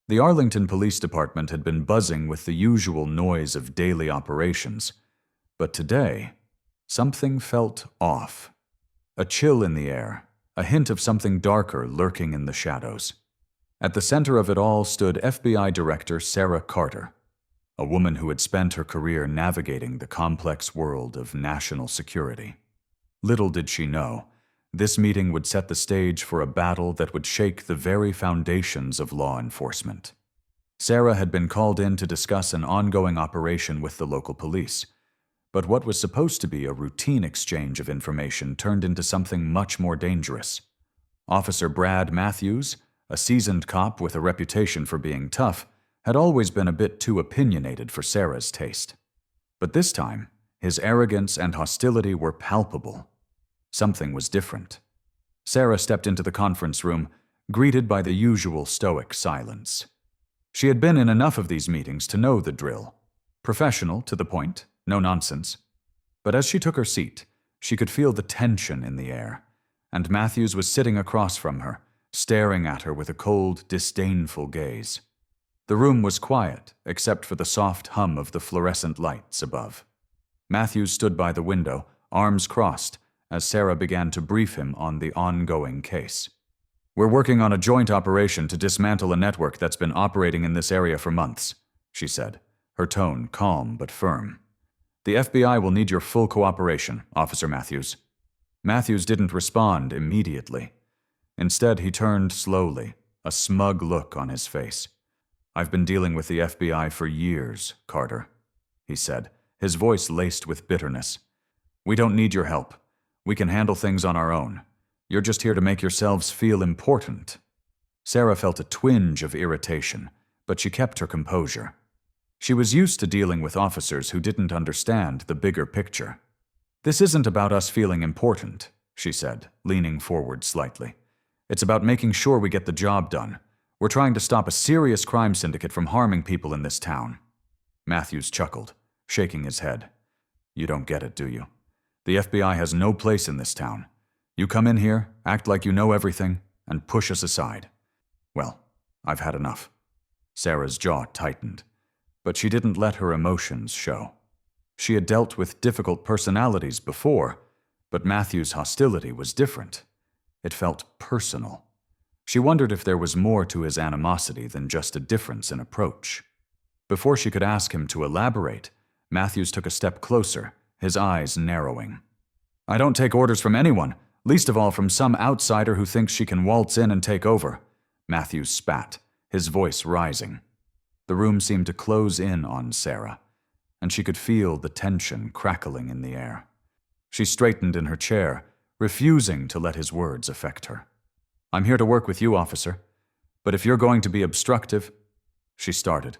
The Arlington Police Department had been buzzing with the usual noise of daily operations, but today, something felt off. A chill in the air, a hint of something darker lurking in the shadows. At the center of it all stood FBI Director Sarah Carter, a woman who had spent her career navigating the complex world of national security. Little did she know, this meeting would set the stage for a battle that would shake the very foundations of law enforcement. Sarah had been called in to discuss an ongoing operation with the local police, but what was supposed to be a routine exchange of information turned into something much more dangerous. Officer Brad Matthews, a seasoned cop with a reputation for being tough, had always been a bit too opinionated for Sarah's taste. But this time, his arrogance and hostility were palpable. Something was different. Sarah stepped into the conference room, greeted by the usual stoic silence. She had been in enough of these meetings to know the drill. Professional, to the point, no nonsense. But as she took her seat, she could feel the tension in the air, and Matthews was sitting across from her, staring at her with a cold, disdainful gaze. The room was quiet, except for the soft hum of the fluorescent lights above. Matthews stood by the window, arms crossed, as Sarah began to brief him on the ongoing case. "We're working on a joint operation to dismantle a network that's been operating in this area for months," she said, her tone calm but firm. "The FBI will need your full cooperation, Officer Matthews." Matthews didn't respond immediately. Instead, he turned slowly, a smug look on his face. "I've been dealing with the FBI for years, Carter," he said, his voice laced with bitterness. "We don't need your help. We can handle things on our own. You're just here to make yourselves feel important." Sarah felt a twinge of irritation, but she kept her composure. She was used to dealing with officers who didn't understand the bigger picture. "This isn't about us feeling important," she said, leaning forward slightly. "It's about making sure we get the job done. We're trying to stop a serious crime syndicate from harming people in this town." Matthews chuckled, shaking his head. "You don't get it, do you? The FBI has no place in this town. You come in here, act like you know everything, and push us aside. Well, I've had enough." Sarah's jaw tightened, but she didn't let her emotions show. She had dealt with difficult personalities before, but Matthew's hostility was different. It felt personal. She wondered if there was more to his animosity than just a difference in approach. Before she could ask him to elaborate, Matthews took a step closer, his eyes narrowing. "I don't take orders from anyone, least of all from some outsider who thinks she can waltz in and take over," Matthews spat, his voice rising. The room seemed to close in on Sarah, and she could feel the tension crackling in the air. She straightened in her chair, refusing to let his words affect her. "I'm here to work with you, officer, but if you're going to be obstructive—" she started,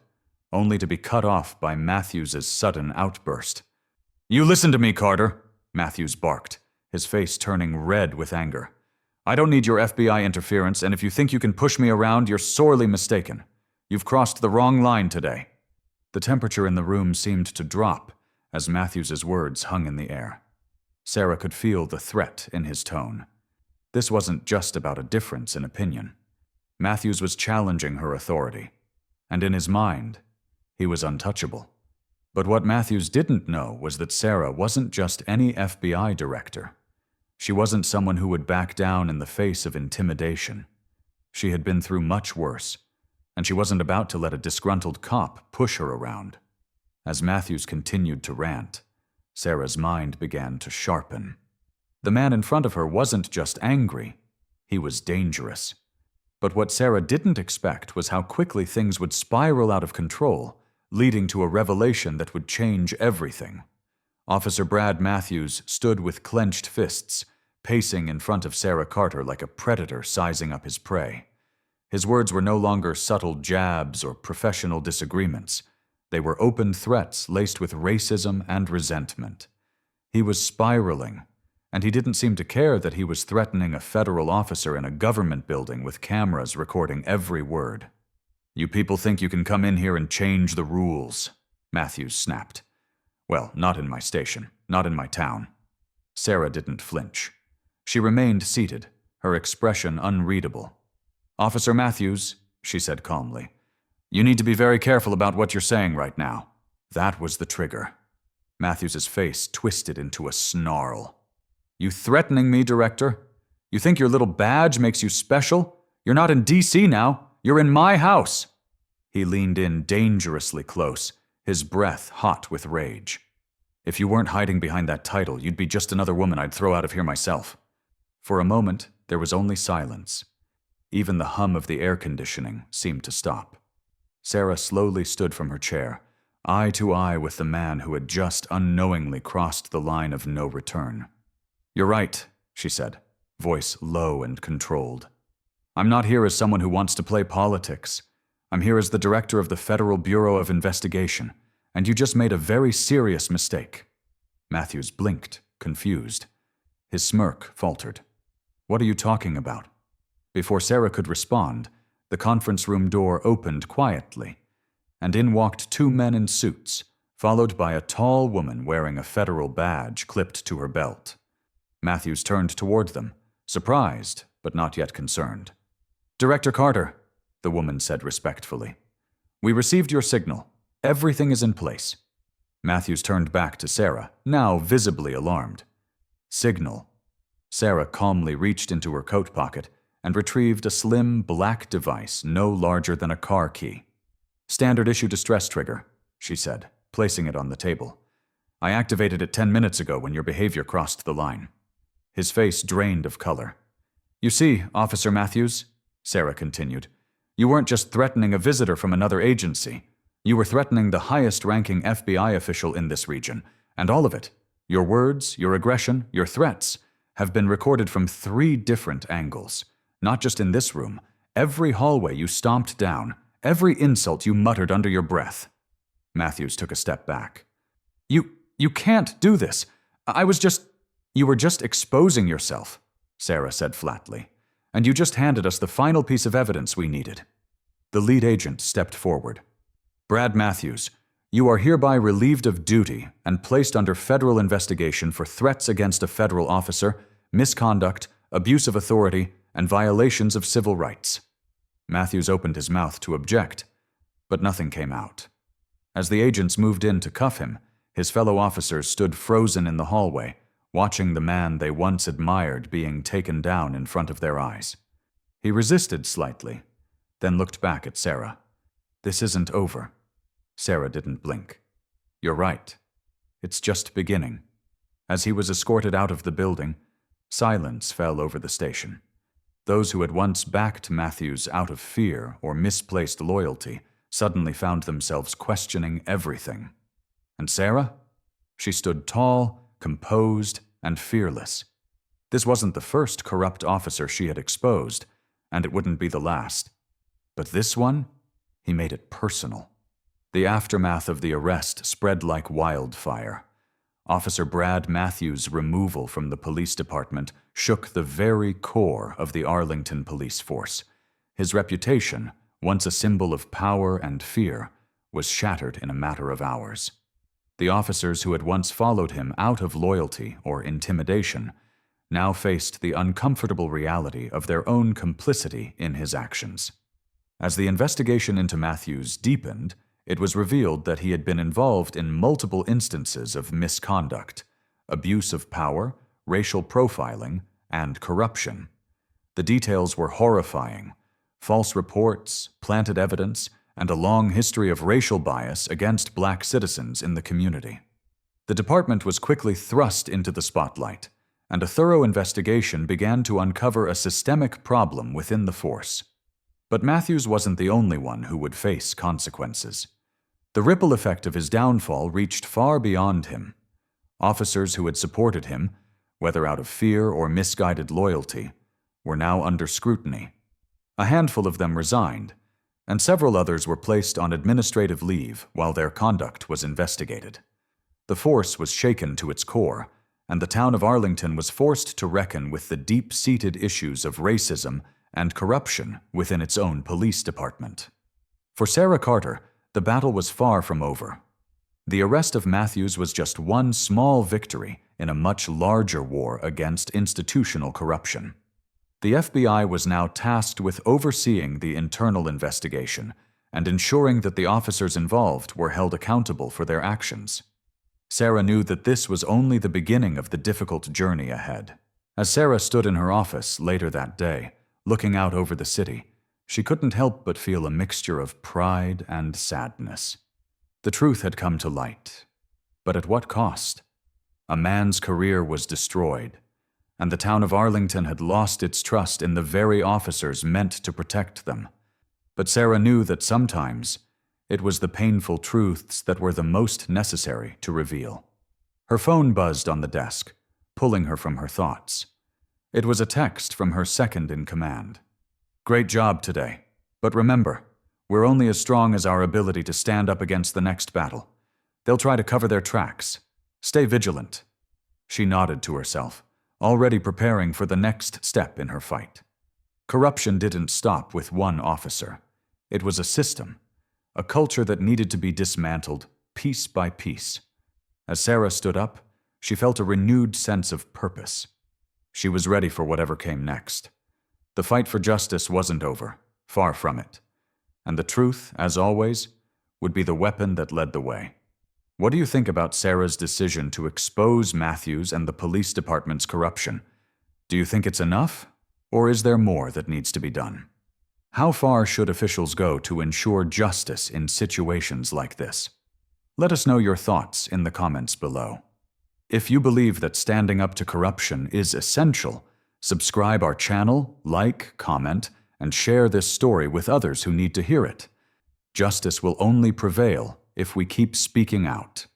only to be cut off by Matthews's sudden outburst. "You listen to me, Carter," Matthews barked, his face turning red with anger. "I don't need your FBI interference, and if you think you can push me around, you're sorely mistaken. You've crossed the wrong line today." The temperature in the room seemed to drop as Matthews's words hung in the air. Sarah could feel the threat in his tone. This wasn't just about a difference in opinion. Matthews was challenging her authority, and in his mind, he was untouchable. But what Matthews didn't know was that Sarah wasn't just any FBI director. She wasn't someone who would back down in the face of intimidation. She had been through much worse, and she wasn't about to let a disgruntled cop push her around. As Matthews continued to rant, Sarah's mind began to sharpen. The man in front of her wasn't just angry, he was dangerous. But what Sarah didn't expect was how quickly things would spiral out of control, leading to a revelation that would change everything. Officer Brad Matthews stood with clenched fists, pacing in front of Sarah Carter like a predator sizing up his prey. His words were no longer subtle jabs or professional disagreements. They were open threats laced with racism and resentment. He was spiraling, and he didn't seem to care that he was threatening a federal officer in a government building with cameras recording every word. "You people think you can come in here and change the rules," Matthews snapped. "Well, not in my station, not in my town." Sarah didn't flinch. She remained seated, her expression unreadable. "Officer Matthews," she said calmly, You need to be very careful about what you're saying right now. That was the trigger. Matthews' face twisted into a snarl. You threatening me, Director? You think your little badge makes you special? You're not in D.C. now. You're in my house. He leaned in dangerously close, his breath hot with rage. If you weren't hiding behind that title, you'd be just another woman I'd throw out of here myself. For a moment, there was only silence. Even the hum of the air conditioning seemed to stop. Sarah slowly stood from her chair, eye to eye with the man who had just unknowingly crossed the line of no return. You're right, she said, voice low and controlled. I'm not here as someone who wants to play politics. I'm here as the director of the Federal Bureau of Investigation, and you just made a very serious mistake. Matthews blinked, confused. His smirk faltered. What are you talking about? Before Sarah could respond, the conference room door opened quietly, and in walked two men in suits, followed by a tall woman wearing a federal badge clipped to her belt. Matthews turned toward them, surprised, but not yet concerned. Director Carter, the woman said respectfully. We received your signal. Everything is in place. Matthews turned back to Sarah, now visibly alarmed. Signal. Sarah calmly reached into her coat pocket and retrieved a slim black device no larger than a car key. Standard issue distress trigger, she said, placing it on the table. I activated it 10 minutes ago when your behavior crossed the line. His face drained of color. You see, Officer Matthews, Sarah continued, you weren't just threatening a visitor from another agency. You were threatening the highest-ranking FBI official in this region, and all of it, your words, your aggression, your threats, have been recorded from 3 different angles. Not just in this room, every hallway you stomped down, every insult you muttered under your breath. Matthews took a step back. You can't do this. You were just exposing yourself, Sarah said flatly, and you just handed us the final piece of evidence we needed. The lead agent stepped forward. Brad Matthews, you are hereby relieved of duty and placed under federal investigation for threats against a federal officer, misconduct, abuse of authority, and violations of civil rights. Matthews opened his mouth to object, but nothing came out. As the agents moved in to cuff him, his fellow officers stood frozen in the hallway, watching the man they once admired being taken down in front of their eyes. He resisted slightly, then looked back at Sarah. This isn't over. Sarah didn't blink. You're right. It's just beginning. As he was escorted out of the building, silence fell over the station. Those who had once backed Matthews out of fear or misplaced loyalty suddenly found themselves questioning everything. And Sarah? She stood tall, composed, and fearless. This wasn't the first corrupt officer she had exposed, and it wouldn't be the last. But this one? He made it personal. The aftermath of the arrest spread like wildfire. Officer Brad Matthews' removal from the police department shook the very core of the Arlington police force. His reputation, once a symbol of power and fear, was shattered in a matter of hours. The officers who had once followed him out of loyalty or intimidation now faced the uncomfortable reality of their own complicity in his actions. As the investigation into Matthews deepened, it was revealed that he had been involved in multiple instances of misconduct, abuse of power, racial profiling, and corruption. The details were horrifying: false reports, planted evidence, and a long history of racial bias against black citizens in the community. The department was quickly thrust into the spotlight, and a thorough investigation began to uncover a systemic problem within the force. But Matthews wasn't the only one who would face consequences. The ripple effect of his downfall reached far beyond him. Officers who had supported him, whether out of fear or misguided loyalty, were now under scrutiny. A handful of them resigned, and several others were placed on administrative leave while their conduct was investigated. The force was shaken to its core, and the town of Arlington was forced to reckon with the deep-seated issues of racism and corruption within its own police department. For Sarah Carter, the battle was far from over. The arrest of Matthews was just one small victory in a much larger war against institutional corruption. The FBI was now tasked with overseeing the internal investigation and ensuring that the officers involved were held accountable for their actions. Sarah knew that this was only the beginning of the difficult journey ahead. As Sarah stood in her office later that day, looking out over the city, she couldn't help but feel a mixture of pride and sadness. The truth had come to light. But at what cost? A man's career was destroyed, and the town of Arlington had lost its trust in the very officers meant to protect them. But Sarah knew that sometimes it was the painful truths that were the most necessary to reveal. Her phone buzzed on the desk, pulling her from her thoughts. It was a text from her second-in-command. "Great job today, but remember, we're only as strong as our ability to stand up against the next battle. They'll try to cover their tracks. Stay vigilant." She nodded to herself, already preparing for the next step in her fight. Corruption didn't stop with one officer. It was a system, a culture that needed to be dismantled piece by piece. As Sarah stood up, she felt a renewed sense of purpose. She was ready for whatever came next. The fight for justice wasn't over, far from it. And the truth, as always, would be the weapon that led the way. What do you think about Sarah's decision to expose Matthews and the police department's corruption? Do you think it's enough, or is there more that needs to be done? How far should officials go to ensure justice in situations like this? Let us know your thoughts in the comments below. If you believe that standing up to corruption is essential, subscribe our channel, like, comment, and share this story with others who need to hear it. Justice will only prevail if we keep speaking out.